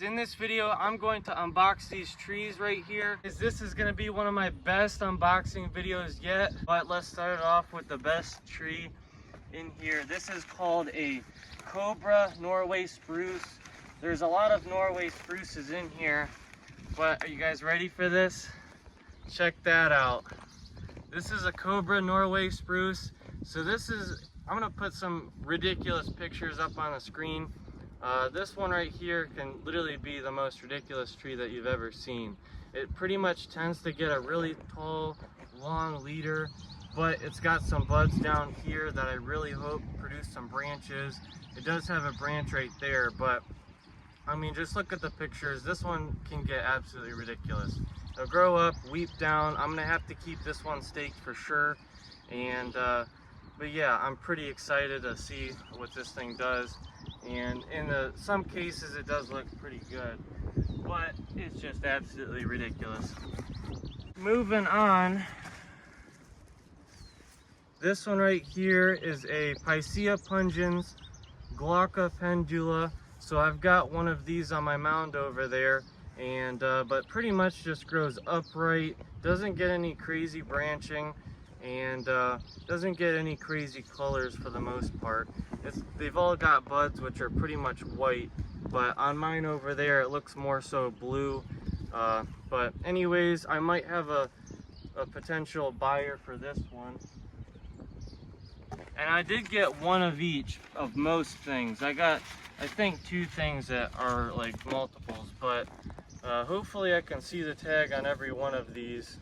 In this video, I'm going to unbox these trees right here. This is going to be one of my best unboxing videos yet, but let's start it off with the best tree in here. This is called a Cobra Norway Spruce. There's a lot of Norway spruces in here, but are you guys ready for this? Check that out. This is a Cobra Norway Spruce. So I'm going to put some ridiculous pictures up on the screen. This one right here can literally be the most ridiculous tree that you've ever seen. It pretty much tends to get a really tall, long leader, but it's got some buds down here that I really hope produce some branches. It does have a branch right there, but I mean, just look at the pictures. This one can get absolutely ridiculous. It'll grow up, weep down. I'm gonna have to keep this one staked for sure. And but yeah, I'm pretty excited to see what this thing does. And in some cases it does look pretty good, but it's just absolutely ridiculous. Moving on, this one right here is a Picea pungens glauca pendula. So I've got one of these on my mound over there, and but pretty much just grows upright, doesn't get any crazy branching, and doesn't get any crazy colors for the most part. They've all got buds which are pretty much white, but on mine over there it looks more so blue. But anyways, I might have a potential buyer for this one. And I did get one of each of most things. I got, I think, 2 things that are like multiples, but hopefully I can see the tag on every one of these.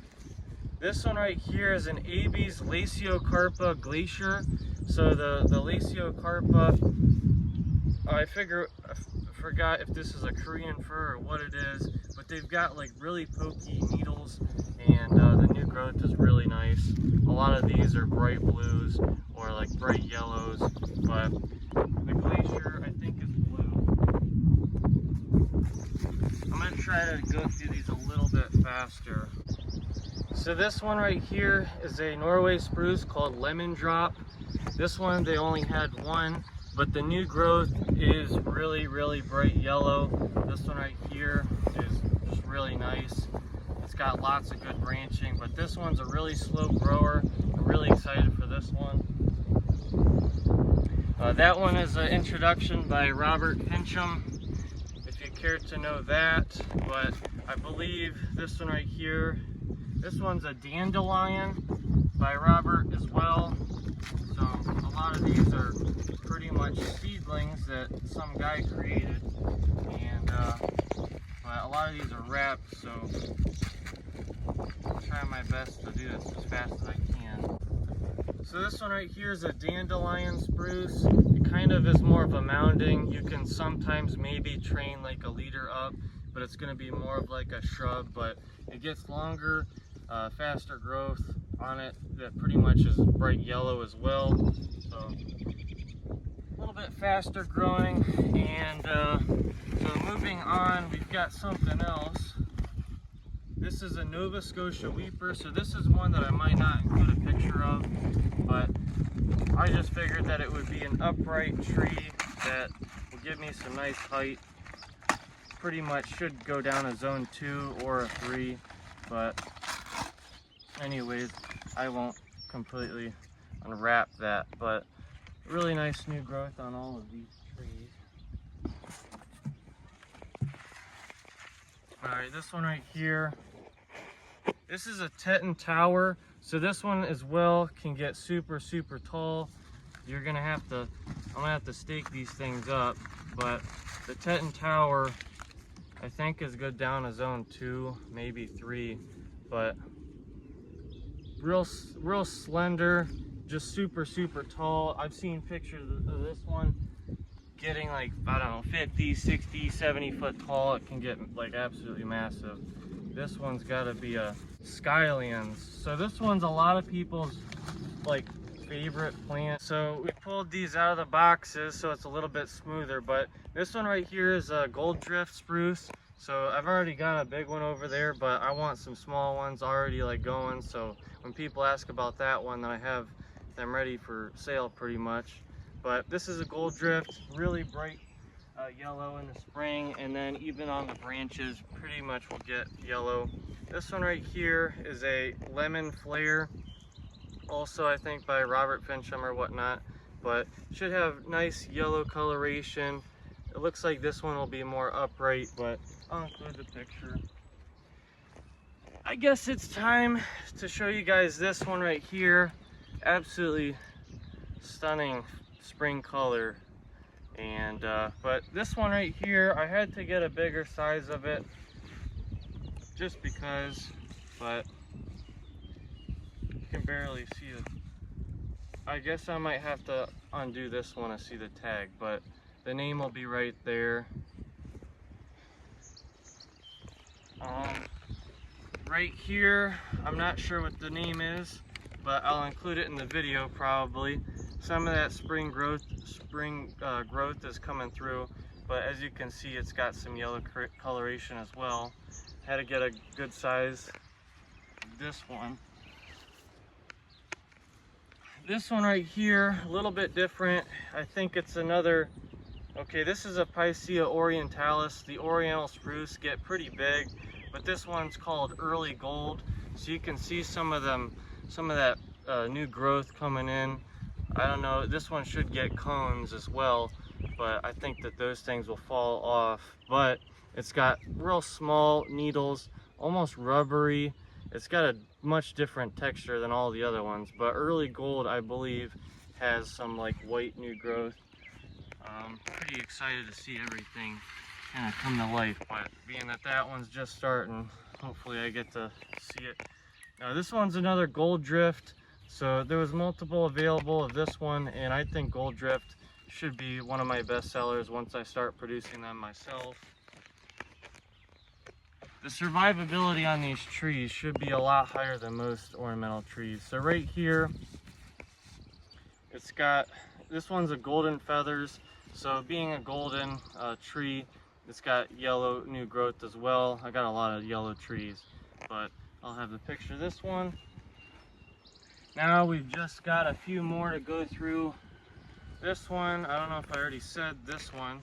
This one right here is an Abies lasiocarpa glacier. So the lasiocarpa, I forgot if this is a Korean fir or what it is, but they've got like really pokey needles, and the new growth is really nice. A lot of these are bright blues or like bright yellows, but the glacier I think is blue. I'm gonna try to go through these a little bit faster. So this one right here is a Norway spruce called Lemon Drop. This one, they only had one, but the new growth is really, really bright yellow. This one right here is just really nice. It's got lots of good branching, but this one's a really slow grower. I'm really excited for this one. That one is an introduction by Robert Pincham, if you care to know that. But I believe this one right here, this one's a dandelion by Robert as well. So a lot of these are pretty much seedlings that some guy created, and but a lot of these are wrapped, so I'll try my best to do this as fast as I can. So this one right here is a dandelion spruce. It kind of is more of a mounding. You can sometimes maybe train like a leader up, but it's going to be more of like a shrub, but it gets longer, faster growth on it, that pretty much is bright yellow as well, so a little bit faster growing. And so moving on, we've got something else. This is a Nova Scotia weeper. So this is one that I might not include a picture of, but I just figured that it would be an upright tree that will give me some nice height. Pretty much should go down a zone 2 or a 3, but anyways, I won't completely unwrap that, but really nice new growth on all of these trees. Alright, this one right here, this is a Teton Tower. So this one as well can get super tall. I'm gonna have to stake these things up, but the Teton Tower I think is good down a zone 2, maybe 3, but real slender, just super tall. I've seen pictures of this one getting like, I don't know, 50, 60, 70 foot tall. It can get like absolutely massive. This one's got to be a Skylands. So this one's a lot of people's like favorite plant. So we pulled these out of the boxes so it's a little bit smoother, but this one right here is a Gold Drift spruce. So I've already got a big one over there, but I want some small ones already like going. So when people ask about that one, then I have them ready for sale pretty much. But this is a Gold Drift, really bright yellow in the spring, and then even on the branches pretty much will get yellow. This one right here is a lemon flare, also I think by Robert Fincham or whatnot, but should have nice yellow coloration. It looks like this one will be more upright, but I'll include the picture. I guess it's time to show you guys this one right here. Absolutely stunning spring color. And but this one right here, I had to get a bigger size of it just because, but you can barely see it. I guess I might have to undo this one to see the tag, but the name will be right there. Right here, I'm not sure what the name is, but I'll include it in the video probably. Some of that spring growth is coming through, but as you can see, it's got some yellow coloration as well. Had to get a good size. This one right here, a little bit different. I think it's another, okay, this is a Picea orientalis. The oriental spruce get pretty big, but this one's called early gold. So you can see some of that new growth coming in. I don't know, this one should get cones as well, but I think that those things will fall off. But it's got real small needles, almost rubbery. It's got a much different texture than all the other ones, but early gold, I believe, has some like white new growth. Pretty excited to see everything kind of come to life, but being that that one's just starting, hopefully I get to see it. Now this one's another gold drift. So there was multiple available of this one, and I think gold drift should be one of my best sellers once I start producing them myself. The survivability on these trees should be a lot higher than most ornamental trees. So right here, it's got, this one's a golden feathers. So being a golden tree, it's got yellow new growth as well. I got a lot of yellow trees, but I'll have the picture of this one. Now we've just got a few more to go through. This one, I don't know if I already said this one,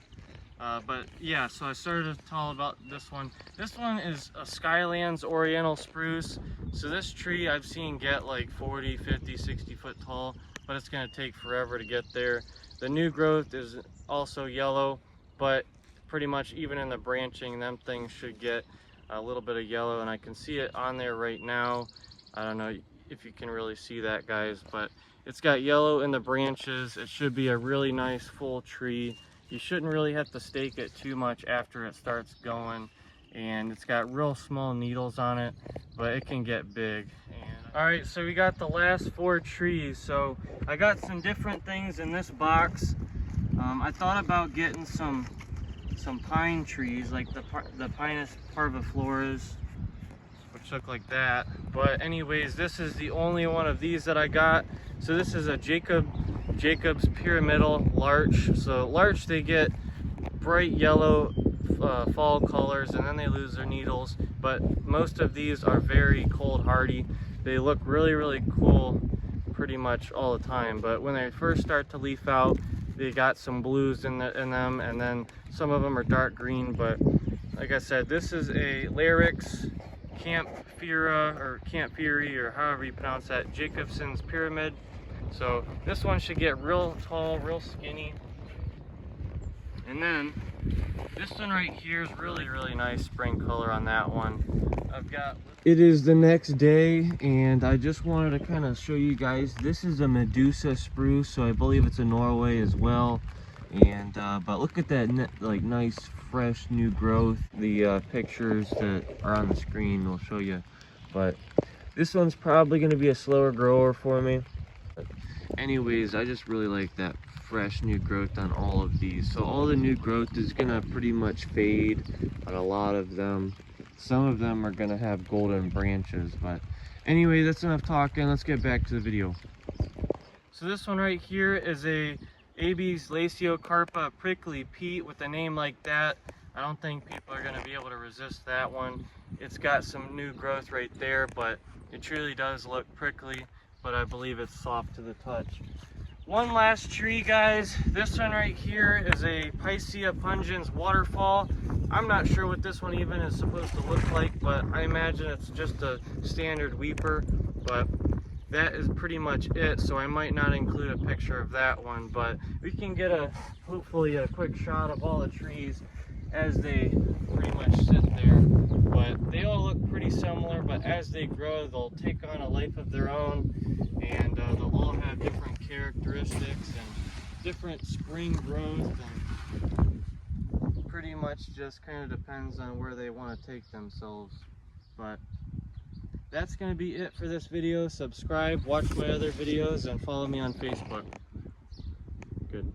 but yeah, so I started to tell about this one. This one is a Skylands Oriental Spruce. So this tree I've seen get like 40, 50, 60 foot tall, but it's gonna take forever to get there. The new growth is also yellow, but pretty much even in the branching, them things should get a little bit of yellow, and I can see it on there right now. I don't know if you can really see that, guys, but it's got yellow in the branches. It should be a really nice full tree. You shouldn't really have to stake it too much after it starts going, and it's got real small needles on it, but it can get big. All right, so we got the last 4 trees. So I got some different things in this box. I thought about getting some pine trees, like the Pinus parviflorus, which look like that. But anyways, this is the only one of these that I got. So this is a Jacob's pyramidal larch. So larch, they get bright yellow fall colors, and then they lose their needles. But most of these are very cold hardy. They look really cool pretty much all the time. But when they first start to leaf out, they got some blues in them, and then some of them are dark green. But like I said, this is a Larix Campfira or Campfiri, or however you pronounce that, Jacobson's pyramid. So this one should get real tall, real skinny. And then this one right here is really nice spring color on that one. It is the next day, and I just wanted to kind of show you guys. This is a Medusa spruce, so I believe it's a Norway as well. And but look at that like nice fresh new growth. The pictures that are on the screen will show you, but this one's probably going to be a slower grower for me. But anyways, I just really like that fresh new growth on all of these. So all the new growth is going to pretty much fade on a lot of them. Some of them are going to have golden branches, but anyway, that's enough talking. Let's get back to the video. So this one right here is a AB's lasiocarpa prickly peat. With a name like that, I don't think people are going to be able to resist that one. It's got some new growth right there, but it truly does look prickly, but I believe it's soft to the touch. One last tree, guys. This one right here is a Picea pungens waterfall. I'm not sure what this one even is supposed to look like, but I imagine it's just a standard weeper, but that is pretty much it, so I might not include a picture of that one, but we can get hopefully a quick shot of all the trees as they pretty much sit there. But they all look pretty similar, but as they grow, they'll take on a life of their own, and they'll all have different characteristics and different spring growth, and pretty much just kind of depends on where they want to take themselves. But that's going to be it for this video. Subscribe, watch my other videos, and follow me on Facebook. Good.